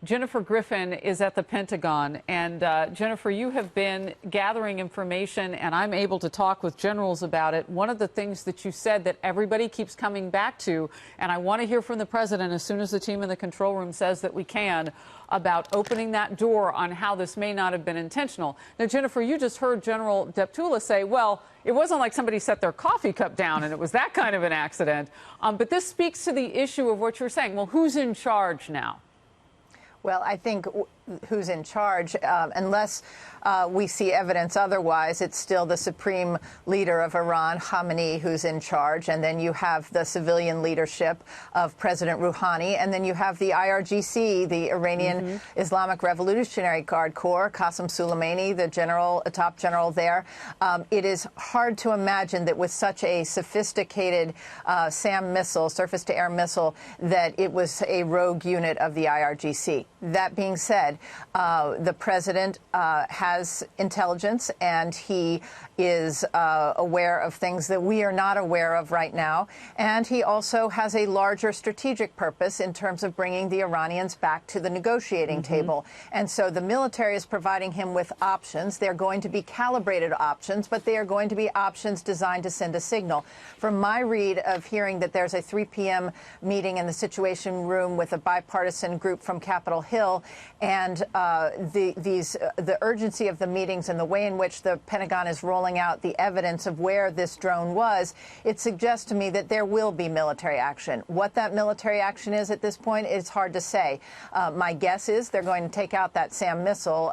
Jennifer Griffin is at the Pentagon. And Jennifer, you have been gathering information, and I'm able to talk with generals about it. One of the things that you said that everybody keeps coming back to, and I want to hear from the president as soon as the team in the control room says that we can, about opening that door on how this may not have been intentional. Now, Jennifer, you just heard General Deptula say, well, it wasn't like somebody set their coffee cup down and it was that kind of an accident. But this speaks to the issue of what you're saying. Well, who's in charge now? Well, I think who's in charge, unless we see evidence otherwise, it's still the supreme leader of Iran, Khamenei, who's in charge. And then you have the civilian leadership of President Rouhani. And then you have the IRGC, the Iranian Islamic Revolutionary Guard Corps, Qasem Soleimani, the general, a top general there. It is hard to imagine that with such a sophisticated SAM missile, surface-to-air missile, that it was a rogue unit of the IRGC. That being said, the president has intelligence, and he is aware of things that we are not aware of right now. And he also has a larger strategic purpose in terms of bringing the Iranians back to the negotiating table. And so the military is providing him with options. They're going to be calibrated options, but they are going to be options designed to send a signal. From my read of hearing that there's a 3 p.m. meeting in the Situation Room with a bipartisan group from Capitol Hill, and the urgency of the meetings and the way in which the Pentagon is rolling out the evidence of where this drone was, it suggests to me that there will be military action. What that military action is at this point is hard to say. My guess is they're going to take out that SAM missile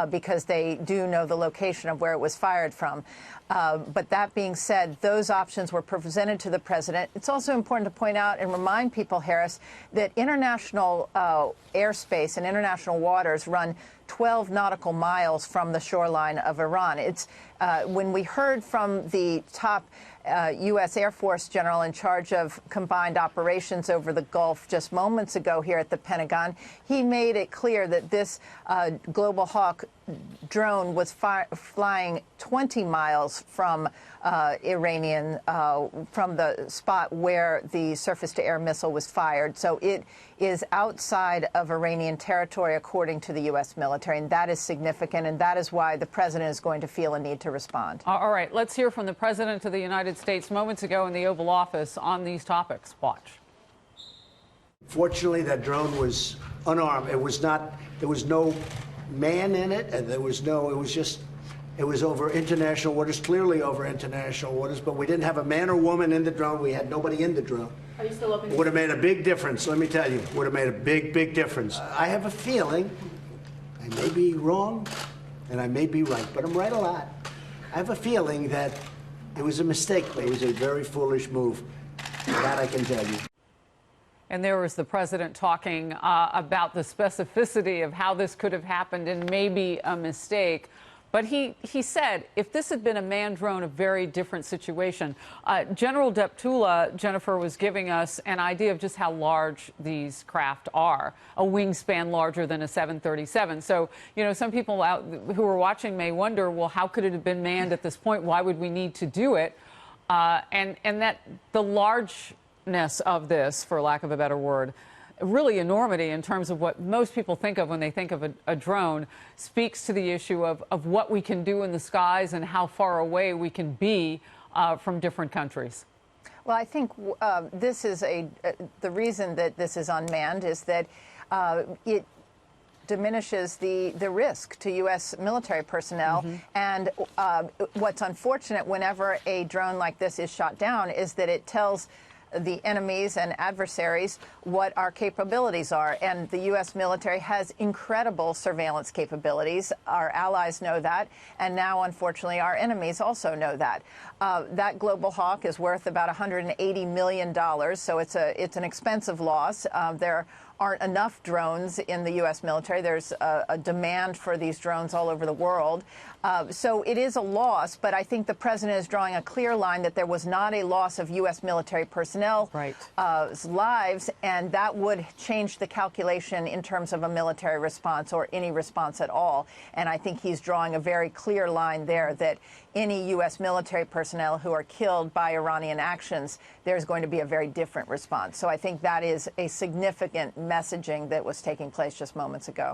because they do know the location of where it was fired from. But that being said, those options were presented to the president. It's also important to point out and remind people, Harris, that international airspace and international waters run 12 nautical miles from the shoreline of Iran. It's when we heard from the top U.S. Air Force general in charge of combined operations over the Gulf just moments ago here at the Pentagon, he made it clear that this Global Hawk drone was flying 20 miles from Iranian, from the spot where the surface-to-air missile was fired. So it is outside of Iranian territory, according to the U.S. military, and that is significant, and that is why the president is going to feel a need to respond. All right, let's hear from the president of the United States moments ago in the Oval Office on these topics. Watch. Fortunately, that drone was unarmed. It was not, there was no man in it, and there was no, it was over international waters, clearly over international waters, but we didn't have a man or woman in the drone. We had nobody in the drone. Are you still open? Would have made a big difference, let me tell you. Would have made a big, big difference. I have a feeling, I may be wrong, and I may be right, but I'm right a lot. I have a feeling that it was a mistake. It was a very foolish move. That I can tell you. And there was the president talking about the specificity of how this could have happened and maybe a mistake. But he said if this had been a manned drone, a very different situation. General Deptula, Jennifer, was giving us an idea of just how large these craft are, a wingspan larger than a 737. So, you know, some people out who are watching may wonder, well, how could it have been manned at this point? Why would we need to do it? And that the largeness of this, for lack of a better word, really enormity in terms of what most people think of when they think of a drone, speaks to the issue of what we can do in the skies and how far away we can be from different countries. Well, I think this is the reason that this is unmanned is that it diminishes the risk to U.S. military personnel. And what's unfortunate whenever a drone like this is shot down is that it tells the enemies and adversaries what our capabilities are. And the U.S. military has incredible surveillance capabilities. Our allies know that. And now, unfortunately, our enemies also know that. That Global Hawk is worth about $180 million. So it's an expensive loss. There aren't enough drones in the U.S. military. There's a demand for these drones all over the world. So it is a loss, but I think the president is drawing a clear line that there was not a loss of U.S. military personnel lives, and that would change the calculation in terms of a military response or any response at all. And I think he's drawing a very clear line there that any U.S. military personnel who are killed by Iranian actions, there's going to be a very different response. So I think that is a significant messaging that was taking place just moments ago.